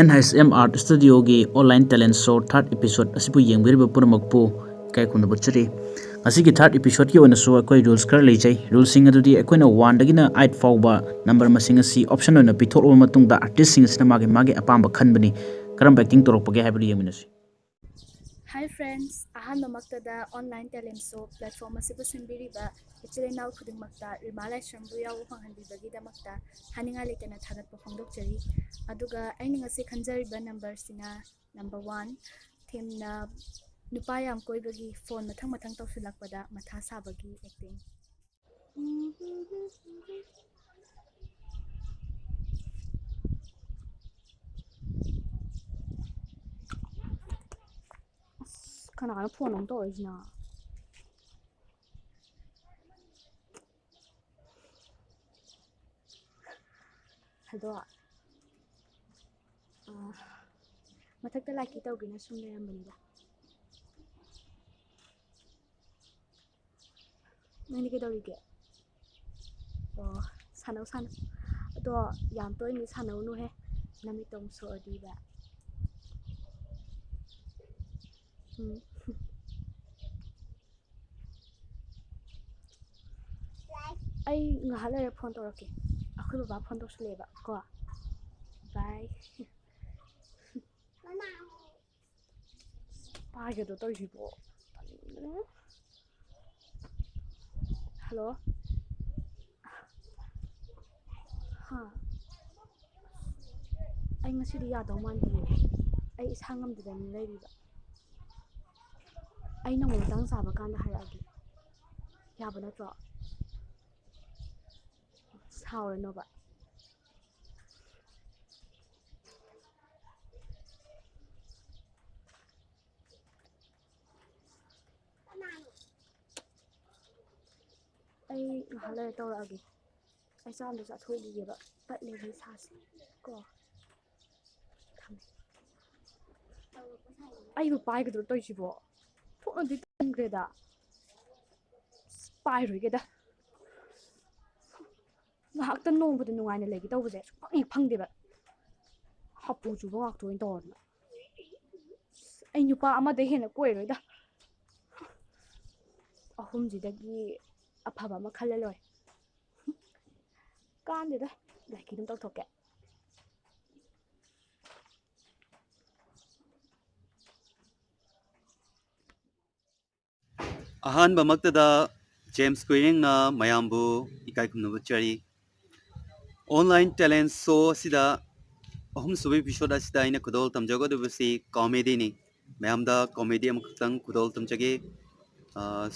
NHM Art Studio gi online talent show third episode asibu yengbiriba punamakpu kai khunda bachari asigi third episode ki ona show akoi rules kar leijai rules sing adudi akoina 1 dagina 8 fawba number masing asi option ona pithoba matungda artist sing sina magi apamba khanbani karam acting torokpage haibadu yeminasi. Hi friends, ahana maktada online talent show platform asibu simbiriba ichilena khuding makta rimala shambu yawu phanghanbibagi damakta haninga letena thagatpa phongdokchari aduga aining ase khanjariba number singa number 1 themna nupa yam koibagi phone mathang tawsilakpada matha sabagi acting kana phone on to isna hello mathakta laki tawgina sumle ambanida nani ke dawige sanau ado yam toy ni sanau nu he nami tong so adiba ai ngahala re phone torake akhoi baba phone tosleba ko bye mama paage do toy jibo hello ha ai ngasidi yadaw mandi ai isangam de ni leiriba ai nang mutang saba kanda hayagi yaba natro saur no ba ai ngahala tawragi ai samdu sa thogi ba patle bi sasi ko ai bu pai ga do toy jibo phone di tangreda pai roi geda ngahaktan nongbuda nungaina legi tawbase phang phangdeba hapu juba ngak toin torna ai nupa amada hena koiroida ahum jidagi afaba ma khallaloi kandeda laki dum tawthokke ahanba maktada James Queening na mayambu ikai kumnu chari online talent show sida ahum subi episode asida ina kudol tamjago de basi comedy ni mayamda comedy am khutang kudol tamjage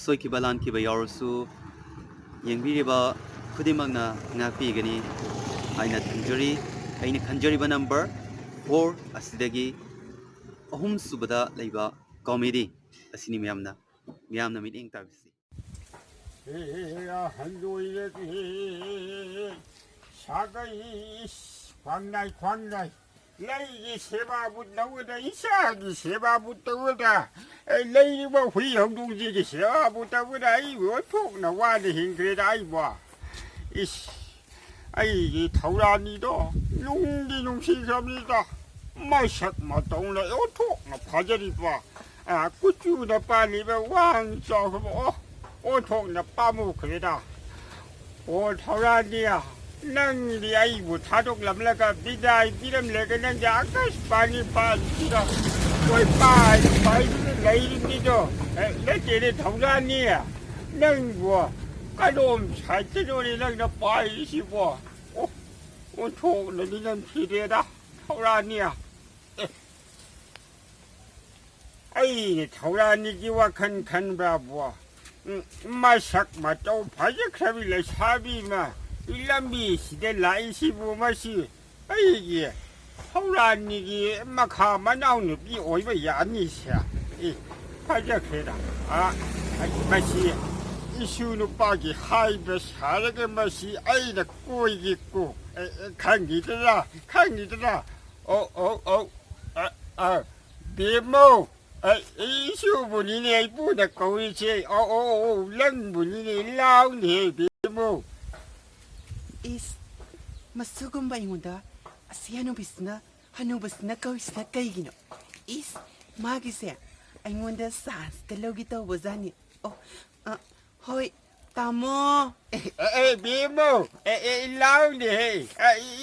soi ki balan ki bayarusu yengbiriba khudimagna ngapi gani aina thanjari aina khanjari ba number 4 asidagi ahum subada leiba comedy asini mayamna meeting tabisi 사가이 광나이 레이기 세바부 나오다 이사기 세바부 떠오다 레이기 뭐 회영동지기 세바부 떠오다 이거 톡나 와리 힘그래다 이봐 이씨 아이 타우라니도 농신섭니다 마삭 마동라 오톡나 파절이 봐아 꾸쭈나 빨리 왕싸고 오톡나 빠무 그래다 오 타우라니야 낭리 아이고 타독람라가 비람래가 낭자 아까시 빠니 빠지다 거의 빠이는 레이링이죠 레이리 타우라니야 낭고 까돔 살뜰오리 낭자 빠이시고 오 톡나니는 피레다 타우라니야 아이 타우라니기와 칸바부아 마삭 마또 바적사빌레 사비마 일람비 시대 라이시부 마시 아이기 타우라니기 마카마 나오는 비 오이바 야니시야 이 바적해라 마시 이슈누 빠기 하이베 사르게 마시 아이다 꼬이기고 강기더라 비모 이슈분이네 이쁘다 거위지 랑분이네 라운데 비모 is masugumba inguda asiano bisna Hanubasna kawisna kaygino. Is magise. Aingonda sans kalogi tawbazani. Oh, hoy, tamo. Bimo, launi he.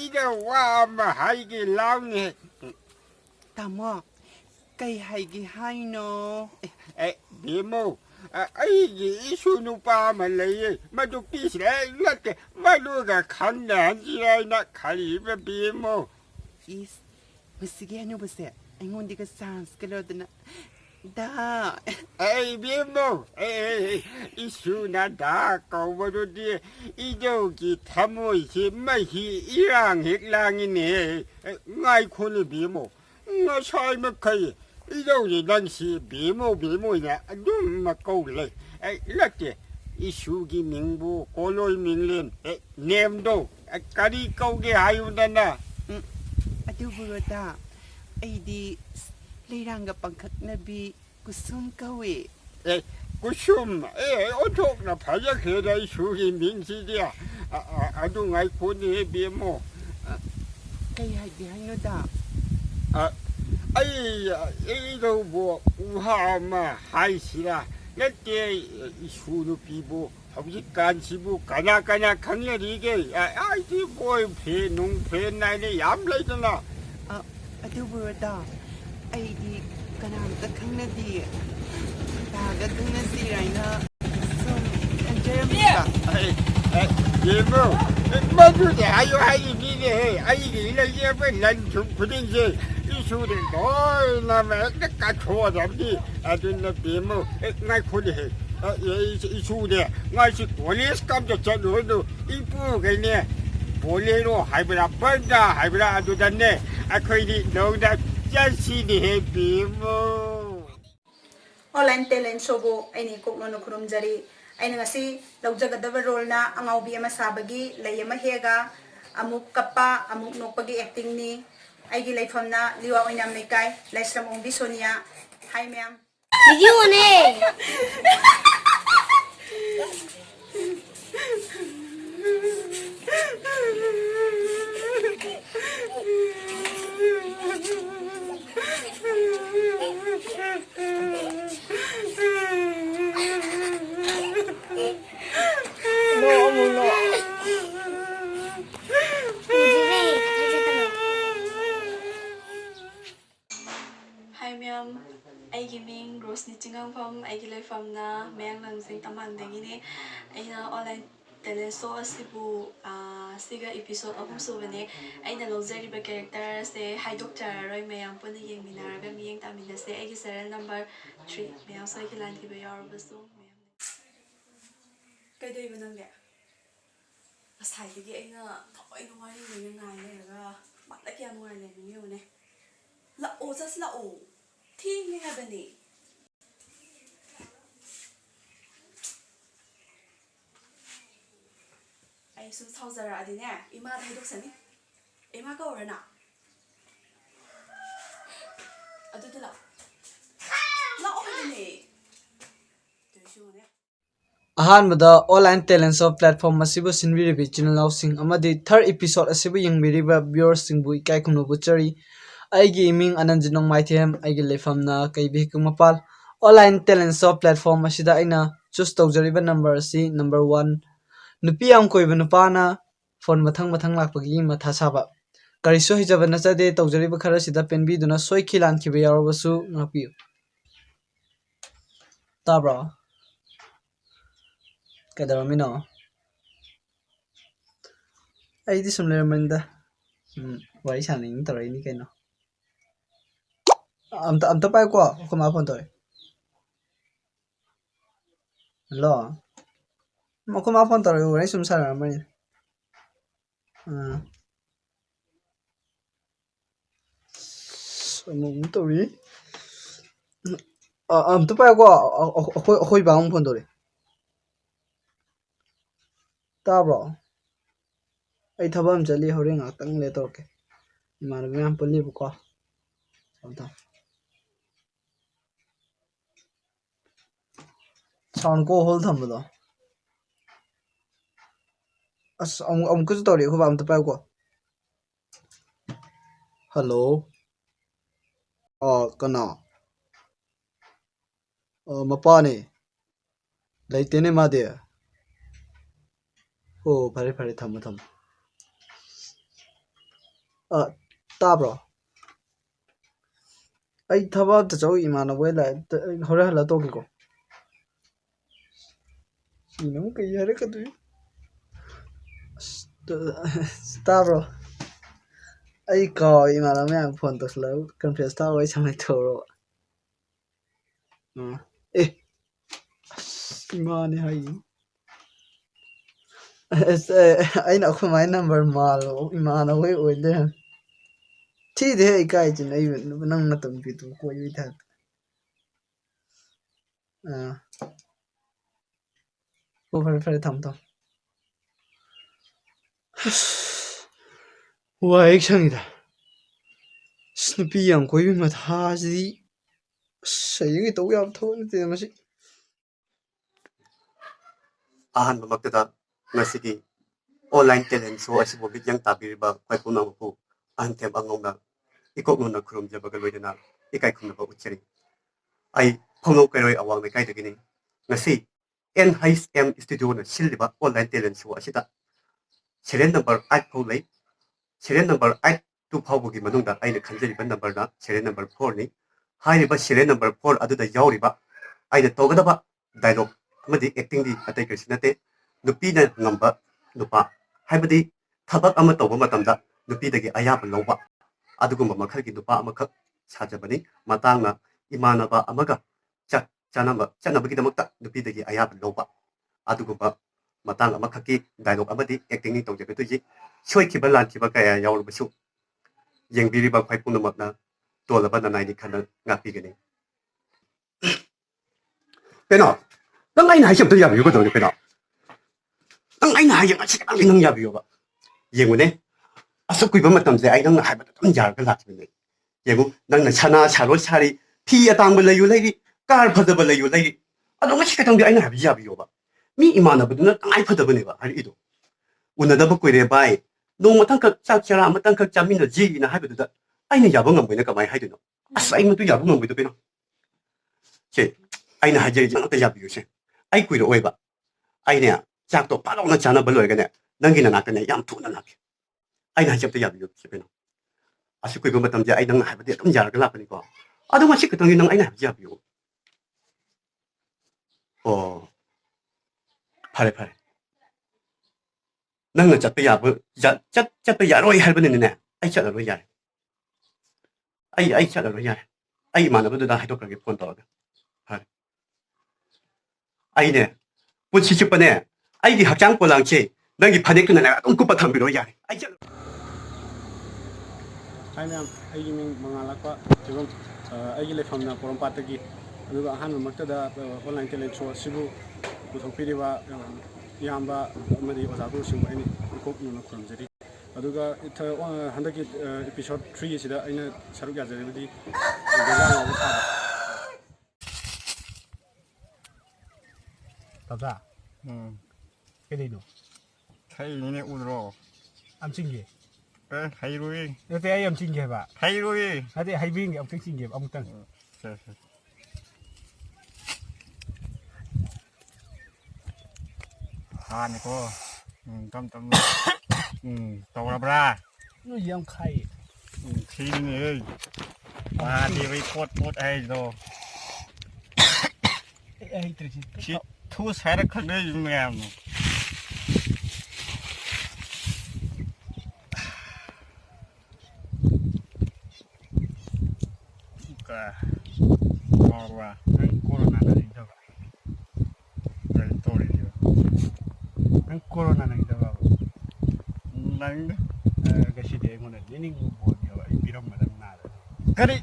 Ida wama haigi launi. Tamo. Kay haigi haino. Bimo, aigi isunu pa malaye. Madukis le late. Maluga kanda jira na kaliba bimo. Is masige hanubase. Aingondiga sans kalodana. Da. Bimo, isuna da kawarudi. Idogi tamoihi mahi irang hiklangine. Ngai kuni bimo. Nga sai makai. Idogi nangsi bimo ya. Adum makaule. Late. Isugi mingbu koloi minglen. Nemdo. Kari kauge hayudana. Aduburoda. Aidi leiranga pangkaknabi kusum kawe. Kusum, otok na phajabage da isugi mingsi dia. Adu ngai kuni bimo. Kay haigi haino da. Ido bo uhama haisira. Late isunu pibo. Habjikan sibu kana kangyarige. Aidi boy phe nung phe naine yam laitana. Aduburoda. Aidi kanamta kangnadi. Daga kangnasi raina. Sum enjoyamika. Bimo, madu de ayo hayi bine he. Ayi ila yebe lan chum pudinje. Isuri boy na me ka choda bi. Adun bimo, ngai khuli he. Isuri ngai si police kam de chalo ipu gane. Bolero haibra banda haibra adu danne. Akhoi no da jansi ni he bimo. Online talent show bo aini kokno no khurum jari aina ngasi lawjagadaba role na angaubi ama sabagi layama hega amuk kappa amuk nokpagi acting ni aigi laifamna liwa oinam lekai laisram ongbi sonia hi ma'am video ne Hi ma'am, I giving Rosni Chingang from I give from na Mayang Langsing Tamang Dangini. Aina online talent show asibu siga episode of Suvene. Aina luxury ba character say hi doctor Roy Mayang Puna Yang Minaraga Miyang Tamina say I serial number 3. Mayang so I can land give your basu. Kaya doon nang niya. Asay lagi aina toy no wali mo yung ngai nga malaki ang ngai niyo ne. Lao just lao. Ting nga ba ni? Ay sun sao zara adi ne. Ima dai dok sani. Ima ka ora na. Adu de lao. Lao adi ne. Doi shu ne. Ahanbada online talent show platform masibu sinbiribi channel lausing amadi third episode asibu yangbiriba viewers singbu ikai khumno buchari aigi iming ananjinong maithem aigi lefamna kaibi kumapal online talent show platform asida aina choose tawjariba number si number 1 nupi am koiba nupana phone mathang lakpagi matha saba kariso hijaba nachade tawjariba khara sida penbi duna soi khilan khiba yarobasu ngapiu tabra Kadaramino. I did some lemon. Why is hanging the rainy canoe? I'm the Paqua, come up on toy. Law. Come up on toy, raise some ceremony. Tori. I'm the Paqua, a hoi bound pondory. Tabro. I thabam jali horing a tongue letter. Margam polibuka. Sound go hold them. As good story who am the Paqua. Hello. Kana. Mapani. Laitene made. Oh, very tham. Tabro. I thaba the joy imana wela horala tokiko. Nunca yare ka tu. Tabro. I call imana me ang phone to slow. Confess ta wai samai toro. Eh. Imani hai. I know my number malo imana way with them. Tea the guy in even nang natum pitu ko yu that. Oh, very tham. Why actually Snoopy ang ko yung mathazi. Sayang ito yung thon ito masi. ꯑꯍꯥꯟꯕꯃꯛꯇꯗ ꯉꯁꯤꯒꯤ online talent ꯁꯣ ꯑꯁꯤꯕꯨ ꯃꯤꯠꯌꯦꯡ ꯇꯥꯕꯤꯔꯤꯕ ꯑꯩꯈꯣꯏ ꯄꯨꯝꯅꯃꯛꯄꯨ ꯑꯍꯟꯊꯦꯝ ꯑꯉꯧꯅ ꯏꯀꯣꯛꯅꯅ ꯈꯨꯔꯨꯝꯖꯕꯒ ꯂꯣꯏꯅꯅ ꯏꯀꯥꯏ ꯈꯨꯝꯅꯕ ꯎꯠꯆꯔꯤ ꯑꯩ ꯐꯧꯅꯧ ꯀꯩꯔꯣꯏ ꯑꯋꯥꯡ ꯂꯩꯀꯥꯏꯗꯒꯤꯅꯤ ꯉꯁꯤ NHM Studioꯅ ꯁꯤꯜꯂꯤꯕ ꯑꯣꯟꯂꯥꯏꯟ ꯇꯦꯂꯦꯟ ꯁꯣ ꯑꯁꯤꯗ ꯁꯦꯔꯤꯌꯜ ꯅꯝꯕꯔ 8 ꯐꯥꯎ ꯂꯩ ꯁꯦꯔꯤꯌꯜ ꯅꯝꯕꯔ 8 ꯐꯥꯎꯕꯒꯤ ꯃꯅꯨꯡꯗ ꯑꯩꯅ ꯈꯟꯖꯔꯤꯕ ꯅꯝꯕꯔꯅ ꯁꯦꯔꯤꯌꯜ ꯅꯝꯕꯔ 4ꯅꯤ ꯍꯥꯏꯔꯤꯕ ꯁꯦꯔꯤꯌꯜ ꯅꯝꯕꯔ 4 ꯑꯗꯨꯗ ꯌꯥꯎꯔꯤꯕ ꯑꯩꯅ ꯇꯧꯒꯗꯕ ꯗꯥꯏꯂꯣꯛ ꯑꯃꯗꯤ ꯑꯦꯛꯇꯤꯡꯗꯤ ꯑꯇꯩ ꯀꯔꯤꯁꯨ ꯅꯠꯇꯦ ꯅꯨꯄꯤꯅ ꯉꯝꯕ ꯅꯨꯄꯥ ꯍꯥꯏꯕꯗꯤ ꯊꯕꯛ ꯑꯃ ꯇꯧꯕ ꯃꯇꯝꯗ ꯅꯨꯄꯤꯗꯒꯤ ꯑꯌꯥꯕ ꯂꯧꯕ ꯑꯗꯨꯒꯨꯝꯕ ꯃꯈꯜꯒꯤ ꯅꯨꯄꯥ ꯑꯃꯈꯛ ꯁꯥꯖꯕꯅꯤ ꯃꯇꯥꯡꯅ ꯏꯃꯥꯟꯅꯕ ꯑꯃꯒ ꯆꯠꯅꯕꯒꯤꯗꯃꯛꯇ ꯅꯨꯄꯤꯗꯒꯤ ꯑꯌꯥꯕ ꯂꯧꯕ ꯑꯗꯨꯒꯨꯝꯕ ꯃꯇꯥꯡ ꯑꯃꯈꯛꯀꯤ ꯗꯥꯏꯂꯣꯛ ꯑꯃꯗꯤ ꯑꯦꯛꯇꯤꯡꯅꯤ ꯇꯧꯖꯒꯗꯣꯏꯁꯤ ꯁꯣꯏꯈꯤꯕ ꯂꯥꯟꯈꯤꯕ ꯀꯌꯥ ꯌꯥꯎꯔꯕꯁꯨ ꯌꯦꯡꯕꯤꯔꯤꯕ ꯑꯩꯈꯣꯏ ꯄꯨꯝꯅꯃꯛꯅ ꯇꯣꯜꯂꯕ ꯅꯅꯥꯏꯅꯤ ꯈꯟꯅ ꯉꯥꯛꯄꯤꯒꯅꯤ ꯀꯩꯅꯣ ꯅꯪ ꯑꯩꯅ ꯍꯥꯏꯁꯦ ꯑꯝꯇ ꯌꯥꯕꯤꯌꯨ ꯀꯩꯗꯧꯔꯒꯦ ꯀꯩꯅꯣ ꯅꯪ ꯑꯩꯅ ꯍꯥꯏꯁꯦ ꯉꯁꯤ ꯈꯤꯇꯪꯗꯤ ꯅꯪ ꯌꯥꯕꯤꯌꯣꯕ ꯌꯦꯡꯉꯨꯅꯦ ꯑꯁꯨꯛ ꯀꯨꯏꯕ ꯃꯇꯝꯁꯦ ꯑꯩ ꯅꯪꯅ ꯍꯥꯏꯕꯗ ꯑꯗꯨꯝ ꯌꯥꯔꯒ ꯂꯥꯛꯈꯤꯕꯅꯦ ꯌꯦꯡꯉꯨ ꯅꯪꯅ ꯁꯅꯥ ꯁꯥꯔꯣ ꯁꯥꯔꯤ ꯐꯤ ꯑꯇꯥꯡꯕ ꯂꯩꯌꯨ ꯂꯩꯔꯤ ꯀꯥꯔ ꯐꯖꯕ ꯂꯩꯌꯨ ꯂꯩꯔꯤ ꯑꯗꯣ ꯉꯁꯤ ꯈꯤꯇꯪꯗꯤ ꯑꯩꯅ ꯍꯥꯏꯕꯁꯤ ꯌꯥꯕꯤꯌꯣꯕ ꯃꯤ ꯏꯃꯥꯟꯅꯕꯗꯨꯅ ꯇꯉꯥꯏ ꯐꯗꯕꯅꯦꯕ ꯍꯥꯏꯔꯛꯏꯗꯣ ꯎꯅꯗꯕ ꯀꯨꯏꯔꯦ ꯚꯥꯏ ꯅꯣꯡꯃꯇꯪꯈꯛ ꯆꯥꯛ ꯆꯔꯥ ꯑꯃꯇꯪꯈꯛ ꯆꯥꯃꯤꯟꯅꯁꯤꯅ ꯍꯥꯏꯕꯗꯨꯗ ꯑꯩꯅ ꯌꯥꯕ ꯉꯝꯕꯣꯏꯅ ꯀꯃꯥꯏꯅ ꯍꯥꯏꯗꯣꯏꯅꯣ ꯑꯁ ꯑꯩ ꯃꯗꯨ ꯌꯥꯕ ꯉꯝꯕꯣꯏꯗꯣ ꯀꯩꯅꯣ ꯁꯦ ꯑꯩꯅ ꯍꯥꯏꯖꯔꯤꯁꯦ ꯑꯝꯇ ꯌꯥꯕꯤꯌꯨꯁꯦ ꯑꯩ ꯀꯨꯏꯔꯛꯑꯣꯏꯕ ꯑꯩꯅꯦ ꯆꯥꯛꯇꯣ ꯐꯥꯗꯧꯅ ꯆꯥꯅꯕ ꯂꯣꯏꯔꯒꯅꯦ ꯅꯪꯒꯤ ꯅꯅꯥꯛꯇꯅꯦ ꯌꯥꯝ ꯊꯨꯅ ꯂꯥꯛꯀꯦ ꯑꯩꯅ ꯍꯥꯏꯁꯦ ꯑꯝꯇ ꯌꯥꯕꯤꯌꯨ ꯁꯦ ꯀꯩꯅꯣ ꯑꯁꯨꯛ ꯀꯨꯏꯕ ꯃꯇꯝꯁꯦ ꯑꯩ ꯅꯪꯅ ꯍꯥꯏꯕꯗꯤ ꯑꯗꯨꯝ ꯌꯥꯔꯒ ꯂꯥꯛꯄꯅꯤꯀꯣ ꯑꯗꯣ ꯉꯁꯤ ꯈꯤꯇꯪꯗꯤ ꯅꯪ ꯑꯩꯅ ꯍꯥꯏꯕꯁꯤ ꯌꯥꯕꯤꯌꯨ ꯑꯣ ꯐꯔꯦ ꯅꯪꯅ ꯆꯠꯄ ꯌꯥꯔꯣꯏ ꯍꯥꯏꯕꯅꯤꯅꯦ ꯑꯩ ꯆꯠꯂꯔꯣꯏ ꯌꯥꯔꯦ ꯑꯩ ꯆꯠꯂꯔꯣꯏ ꯌꯥꯔꯦ ꯑꯩ ꯏꯃꯥꯟꯅꯕꯗꯨꯗ ꯍꯥꯏꯗꯣꯛꯈ꯭ꯔꯒꯦ ꯐꯣꯟ ꯇꯧꯔꯒ ꯐꯔꯦ ꯑꯩꯅꯦ ꯄꯨꯟꯁꯤ ꯆꯨꯞꯄꯅꯦ ꯑꯩꯒꯤ ꯍꯛꯆꯥꯡ ꯄꯣꯂꯥꯡꯁꯦ ꯅꯪꯒꯤ ꯐꯅꯦꯛꯇꯨꯅꯅꯦ ꯑꯗꯨꯝ ꯀꯨꯞꯄ ꯊꯝꯕꯤꯔꯣ ꯌꯥꯔꯦ ꯑꯩ ꯆꯠꯂꯔꯣꯏ ꯍꯥꯏ ꯃꯌꯥꯝ ꯑꯩꯒꯤ ꯃꯤꯡ ꯃꯉꯥꯜꯂꯛꯄ ꯐꯤꯕꯝ ꯑꯩꯒꯤ ꯂꯩꯐꯝꯅ ꯄꯣꯔꯣꯝꯄꯥꯠꯇꯒꯤ ꯑꯗꯨꯒ ꯑꯍꯥꯟꯕꯃꯛꯇꯗ ꯑꯣꯟꯂꯥꯏꯟ ꯇꯦꯂꯦꯟ ꯁꯣ ꯑꯁꯤꯕꯨ ꯄꯨꯊꯣꯛꯄꯤꯔꯤꯕ ꯏꯌꯥꯝꯕ ꯑꯃꯗꯤ ꯑꯣꯖꯥ ꯒꯨꯔꯨꯁꯤꯡꯕꯨ ꯑꯩꯅ ꯏꯀꯣꯛꯅꯅ ꯈꯨꯔꯨꯝꯖꯔꯤ ꯑꯗꯨꯒ ꯍꯟꯗꯛꯀꯤ ꯏꯄꯤꯁꯣꯠ 3 ꯑꯁꯤꯗ ꯑꯩꯅ ꯁꯔꯨꯛ ꯌꯥꯖꯔꯤꯕꯗꯤ ꯒꯦꯖꯥ ꯉꯥꯎꯕ ꯁꯥꯕ ꯇꯥꯕ꯭ꯔꯥ ꯀꯩꯗꯩꯅꯣ ꯍꯩꯅꯤꯅꯦ ꯎꯗ꯭ꯔꯣ ꯌꯥꯝ ꯆꯤꯡꯒꯦ ꯍꯩꯔꯣꯏ ꯅꯠꯇꯦ ꯑꯩ ꯌꯥꯝ ꯆꯤꯡꯒꯦ ꯍꯥꯏꯕ ꯍꯩꯔꯣꯏ ꯅꯠꯇꯦ ꯍꯩꯕꯤꯔꯒꯦ ꯑꯃꯨꯛꯇꯪ ꯆꯤꯡꯒꯦꯕ ꯑꯃꯨꯛꯇꯪ ꯍꯥꯟꯅꯤꯀꯣ ꯇꯝ ꯇꯧꯔꯕ꯭ꯔꯥ ꯅꯣꯏ ꯌꯥꯝ ꯈꯥꯏꯌꯦ ꯊꯤꯅꯤꯅꯦ ꯃꯥꯗꯤ ꯄꯣꯠ ꯍꯥꯏꯗꯣ ꯑꯩ ꯍꯩꯇ꯭ꯔꯤꯁꯤ ꯊꯨꯁ ꯍꯥꯏꯔ ꯈꯪꯅꯔꯤꯕ ꯃꯌꯥꯝꯅꯣ ꯉꯥꯎꯔꯕ꯭ꯔꯥ ꯅꯪ ꯀꯣꯔꯣꯅꯥ ꯅꯪꯗꯕ ꯀꯔꯤ ꯇꯧꯔꯤꯒꯦ ꯅꯪ ꯀꯣꯔꯣꯅꯥ ꯅꯪꯗꯕ ꯅꯪ ꯉꯁꯤꯗꯤ ꯑꯩꯉꯣꯟꯗ ꯅꯤꯅꯤꯡꯕ ꯕꯣꯜꯅꯦꯕ ꯑꯩ ꯄꯤꯔꯝꯕꯗꯪ ꯅꯥꯗ ꯀꯔꯤ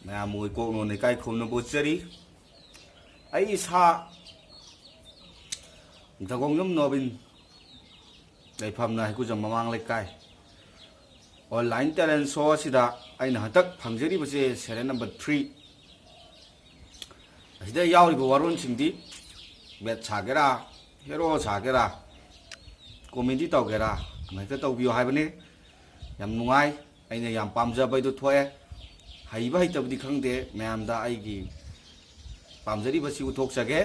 ꯃꯌꯥꯝꯕꯨ ꯏꯀꯣꯛꯅꯣꯟ ꯏꯀꯥꯏ ꯈꯨꯝꯅꯕ ꯎꯠꯆꯔꯤ ꯑꯩ ꯏꯁꯥ ꯖꯒꯣꯡꯖꯝ ꯅꯣꯕꯤꯟ ꯂꯩꯐꯝꯅ ꯍꯩꯀꯨꯖꯝ ꯃꯃꯥꯡ ꯂꯩꯀꯥꯏ ꯑꯣꯟꯂꯥꯏꯟ ꯇꯦꯂꯦꯟ ꯁꯣ ꯑꯁꯤꯗ ꯑꯩꯅ ꯍꯟꯗꯛ ꯐꯪꯖꯔꯤꯕꯁꯦ ꯁꯦꯔꯤꯌꯜ ꯅꯝꯕꯔ 3 ꯑꯁꯤꯗ ꯌꯥꯎꯔꯤꯕ ꯋꯥꯔꯣꯜꯁꯤꯡꯗꯤ ꯕꯦꯠ ꯁꯥꯒꯦꯔꯥ ꯍꯦꯔꯣ ꯁꯥꯒꯦꯔꯥ ꯀꯣꯃꯦꯗꯤ ꯇꯧꯒꯦꯔꯥ ꯑꯃꯍꯦꯛꯇ ꯇꯧꯕꯤꯌꯨ ꯍꯥꯏꯕꯅꯤ ꯌꯥꯝ ꯅꯨꯡꯉꯥꯏ ꯑꯩꯅ ꯌꯥꯝ ꯄꯥꯝꯖꯕꯩꯗꯨ ꯊꯣꯛꯑꯦ ꯍꯩꯕ ꯍꯩꯇꯕꯗꯤ ꯈꯪꯗꯦ ꯃꯌꯥꯝꯗ ꯑꯩꯒꯤ ꯄꯥꯝꯖꯔꯤꯕꯁꯤ ꯎꯠꯊꯣꯛꯆꯒꯦ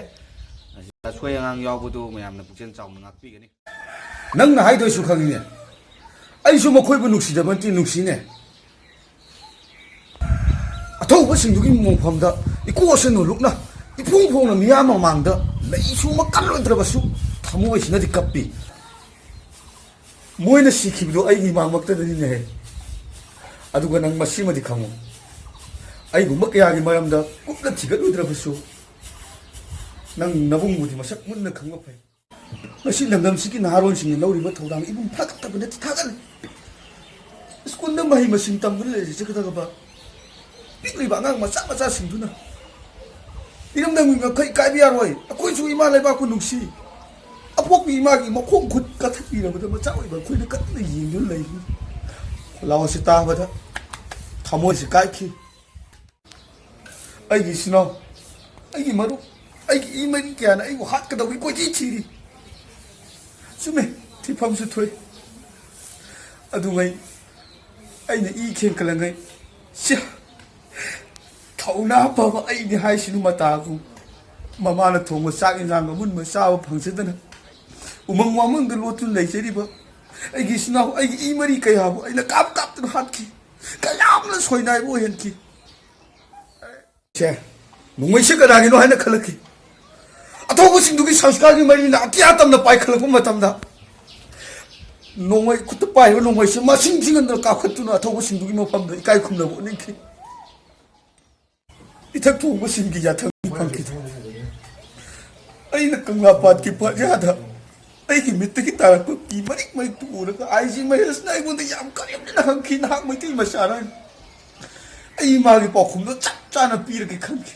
ꯑꯁꯤꯗ ꯑꯁꯣꯏ ꯑꯉꯥꯡ ꯌꯥꯎꯕꯗꯨ ꯃꯌꯥꯝꯅ ꯄꯨꯛꯆꯦꯜ ꯆꯥꯎꯅ ꯉꯥꯛꯄꯤꯒꯅꯤ ꯅꯪꯅ ꯍꯥꯏꯗꯣꯏꯁꯨ ꯈꯪꯉꯤꯅꯦ ꯑꯩꯁꯨ ꯃꯈꯣꯏꯕꯨ ꯅꯨꯡꯁꯤꯗꯕ ꯅꯠꯇꯦ ꯅꯨꯡꯁꯤꯅꯦ ꯑꯊꯧꯕꯁꯤꯡꯗꯨꯒꯤ ꯃꯣꯡꯐꯝꯗ ꯏꯀꯣꯁꯅ ꯂꯨꯛꯅ ꯏꯐꯣꯡ ꯐꯣꯡꯅ ꯃꯤꯌꯥꯝ ꯃꯃꯥꯡꯗ ꯂꯩꯁꯨ ꯀꯜꯂꯣꯏꯗ꯭ꯔꯕꯁꯨ ꯊꯃꯣꯏꯁꯤꯅꯗꯤ ꯀꯞꯄꯤ ꯃꯣꯏꯅ ꯁꯤꯈꯤꯕꯗꯣ ꯑꯩꯒꯤ ꯏꯃꯥꯡꯃꯛꯇꯗꯅꯤꯅꯦꯍꯦ ꯑꯗꯨꯒ ꯅꯪ ꯃꯁꯤꯃꯗꯤ ꯈꯪꯉꯨ ꯑꯩꯒꯨꯝꯕ ꯀꯌꯥꯒꯤ ꯃꯔꯝꯗ ꯀꯨꯞꯅ ꯊꯤꯒꯠꯂꯨꯗ꯭ꯔꯕꯁꯨ ꯅꯪ ꯅꯕꯨꯡꯕꯨꯗꯤ ꯃꯁꯛ ꯃꯨꯟꯅ ꯈꯪꯕ ꯐꯩ ꯉꯁꯤ ꯂꯝꯗꯝꯁꯤꯒꯤ ꯅꯍꯥꯔꯣꯟꯁꯤꯡꯅ ꯂꯧꯔꯤꯕ ꯊꯧꯗꯥꯡ ꯏꯕꯨꯡ ꯊꯥꯒꯠꯇꯕ ꯅꯠꯇꯦ ꯊꯥꯒꯠꯂꯤ ꯁ꯭ꯀꯨꯜꯗ ꯃꯍꯩ ꯃꯁꯤꯡ ꯇꯝꯗꯨꯅ ꯂꯩꯖꯒꯗꯕ ꯄꯤꯛꯂꯤꯕ ꯑꯉꯥꯡ ꯃꯆꯥ ꯃꯆꯥꯁꯤꯡꯗꯨꯅ ꯏꯔꯝꯗꯝꯒꯤ ꯉꯛꯈꯩ ꯀꯥꯏꯕ ꯌꯥꯔꯣꯏ ꯑꯩꯈꯣꯏꯁꯨ ꯏꯃꯥ ꯂꯩꯕꯥꯛꯄꯨ ꯅꯨꯡꯁꯤ ꯑꯄꯣꯛꯄꯤ ꯏꯃꯥꯒꯤ ꯃꯈꯣꯡ ꯈꯨꯠ ꯀꯠꯊꯛꯄꯤꯔꯕꯗ ꯃꯆꯥ ꯑꯣꯏꯕ ꯑꯩꯈꯣꯏꯅ ꯀꯟꯅ ꯌꯦꯡꯗꯨꯅ ꯂꯩꯔꯤ ꯈꯣꯜꯂꯥꯎ ꯑꯁꯤ ꯇꯥꯕꯗ ꯊꯃꯣꯏꯁꯤ ꯀꯥꯏꯈꯤ ꯑꯩꯒꯤ ꯏꯆꯤꯟꯅꯥꯎ ꯑꯩꯒꯤ ꯃꯔꯨꯞ ꯑꯩꯒꯤ ꯏ ꯃꯔꯤ ꯀꯌꯥꯅ ꯑꯩꯕꯨ ꯍꯥꯠꯀꯗꯧꯕꯒꯤ ꯀꯣꯏꯊꯤ ꯊꯤꯔꯤ ꯆꯨꯝꯃꯦ ꯊꯤꯐꯝꯁꯨ ꯊꯣꯛꯏ ꯑꯗꯨꯉꯩ ꯑꯩꯅ ꯏ ꯈꯦꯡꯀꯠꯂꯉꯩ ꯊꯧꯅꯥ ꯐꯕ ꯑꯩꯅꯤ ꯍꯥꯏꯁꯤꯅꯨ ꯃꯇꯥꯒꯨꯝ ꯃꯃꯥꯅ ꯊꯣꯡꯕ ꯆꯥꯛ ꯏꯟꯖꯥꯡ ꯑꯃꯨꯟꯕ ꯆꯥꯕ ꯐꯪꯖꯗꯅ ꯎꯃꯪ ꯋꯥꯃꯪꯗ ꯂꯣꯠꯇꯨꯅ ꯂꯩꯖꯔꯤꯕ ꯑꯩꯒꯤ ꯏꯆꯤꯟꯅꯥꯎ ꯑꯩꯒꯤ ꯏ ꯃꯔꯤ ꯀꯌꯥꯕꯨ ꯑꯩꯅ ꯀꯥꯞꯇꯨꯅ ꯍꯥꯠꯈꯤ ꯀꯌꯥꯝꯅ ꯁꯣꯏꯅꯥꯏꯕ ꯑꯣꯏꯍꯟꯈꯤ ꯅꯣꯡꯃꯩꯁꯦ ꯀꯅꯥꯒꯤꯅꯣ ꯍꯥꯏꯅ ꯈꯜꯂꯛꯈꯤ ꯑꯊꯧꯕꯁꯤꯡꯗꯨꯒꯤ ꯁꯪꯁꯀꯥꯔꯒꯤ ꯃꯔꯤꯅ ꯑꯇꯤꯌꯥ ꯇꯝꯅ ꯄꯥꯏꯈꯠꯂꯛꯄ ꯃꯇꯝꯗ ꯅꯣꯡꯃꯩ ꯈꯨꯠꯇ ꯄꯥꯏꯕ ꯅꯣꯡꯃꯩꯁꯦ ꯃꯁꯤꯡ ꯊꯤꯉꯝꯗꯅ ꯀꯥꯞꯈꯠꯇꯨꯅ ꯑꯊꯧꯕꯁꯤꯡꯗꯨꯒꯤ ꯃꯐꯝꯗ ꯏꯀꯥꯏ ꯈꯨꯝꯅꯕ ꯎꯠꯅꯤꯡꯈꯤ ꯏꯊꯛ ꯊꯣꯡꯕꯁꯤꯡꯒꯤ ꯌꯥꯊꯪ ꯐꯪꯈꯤꯗꯦ ꯑꯩꯅ ꯀꯪꯂꯥ ꯄꯥꯠꯀꯤ ꯄꯥꯠꯌꯥꯗ ꯑꯩꯒꯤ ꯃꯤꯠꯇꯒꯤ ꯇꯥꯔꯛꯄ ꯄꯤ ꯃꯔꯤꯛ ꯃꯔꯤꯛꯇꯨ ꯎꯔꯒ ꯑꯥꯏꯖꯤ ꯃꯍꯦꯁꯅ ꯑꯩꯉꯣꯟꯗ ꯌꯥꯝ ꯀꯔꯦꯝꯅꯅ ꯍꯪꯈꯤ ꯅꯍꯥꯛ ꯃꯩꯇꯩ ꯃꯆꯥꯔ ꯑꯩ ꯃꯥꯒꯤ ꯄꯥꯎꯈꯨꯝꯗꯣ ꯆꯞ ꯆꯥꯅ ꯄꯤꯔꯒꯦ ꯈꯟꯈꯤ